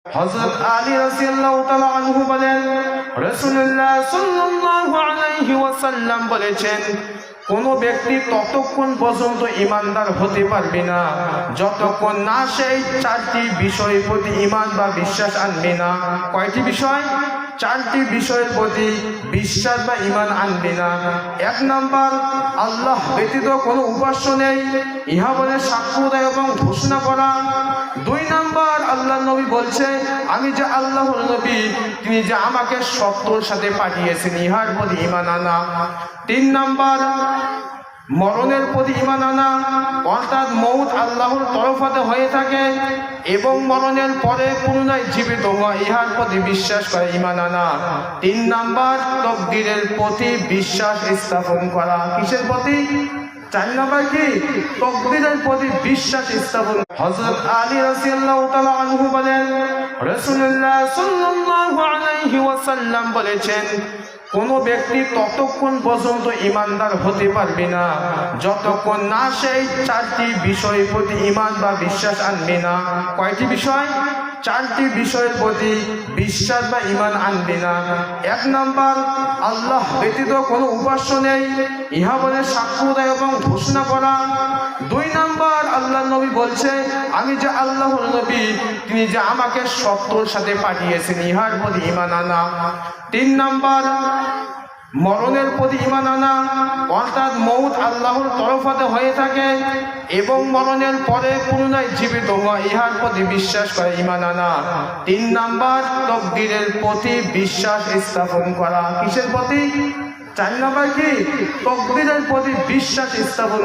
হযরত আলী রাদিয়াল্লাহু তাআলা আনহু বলেন, রাসূলুল্লাহ সাল্লাল্লাহু আলাইহি ওয়াসাল্লাম বলেছেন, কোন ব্যক্তি ততক্ষণ পর্যন্ত ঈমানদার হতে পারবে না যতক্ষণ না সেই চারটি বিষয়ের প্রতি ঈমান বা বিশ্বাস আনবে না। কয়টি বিষয়? চারটি বিষয়ের প্রতি বিশ্বাস বা ঈমান আনবে না। এক নাম্বার, আল্লাহ ব্যতীত কোনো উপাস্য নেই, ইহা বলে সাক্ষ্য দেয় এবং ঘোষণা করা। দুই নাম্বার, আল্লাহ নবী বলছে, আমি যে আল্লাহর নবী, তিনি যে আমাকে সত্যর সাথে পাঠিয়েছেন, ইহার প্রতি ঈমান আনা। তিন নাম্বার, মরণের প্রতি ঈমান আনা, অর্থাৎ মউত আল্লাহর তরফাতে হয়ে থাকে এবং মরণের পরে পুনরায় জীবিত হওয়া, ইহার প্রতি বিশ্বাস করে ঈমান আনা। তিন নাম্বার, তাকদীরের প্রতি বিশ্বাস স্থাপন করা। কিসের প্রতি? চার নাম্বার কি? তাকদীরের প্রতি বিশ্বাস স্থাপন। হযরত আলী রাদিয়াল্লাহু তাআলা আনহু বলেন, রাসূলুল্লাহ সাল্লাল্লাহু আলাইহি ওয়াসাল্লাম বলেছেন, কোন ব্যক্তি ততক্ষণ পর্যন্ত ঈমানদার হতে পারবে না যতক্ষণ না সেই চারটি বিষয়ের প্রতি ঈমান বা বিশ্বাস আনবে না। কয়টি বিষয়? চারটি বিষয়ের প্রতি বিশ্বাস বা ঈমান আনবে না। এক নাম্বার, আল্লাহ ব্যতীত কোনো উপাস্য নেই, ইহা বলে সাক্ষ্য দেয় এবং ঘোষণা করা। দুই নাম্বার, আল্লাহ নবী বলছে, আমি যে আল্লাহর নবী, তিনি যে আমাকে সত্যর সাথে পাঠিয়েছেন, ইহার প্রতি ঈমান আনা। তিন নাম্বার, মরণের প্রতি ঈমান আনা, অর্থাৎ মউত আল্লাহর তরফাতে হয়ে থাকে এবং মরণের পরে পুনরায় জীবিত হওয়া, ইহার প্রতি বিশ্বাস করে ঈমান আনা। তিন নাম্বার, তাকদীরের প্রতি বিশ্বাস স্থাপন করা। কিসের প্রতি? চার নাম্বার কি? তাকদীরের প্রতি বিশ্বাস স্থাপন।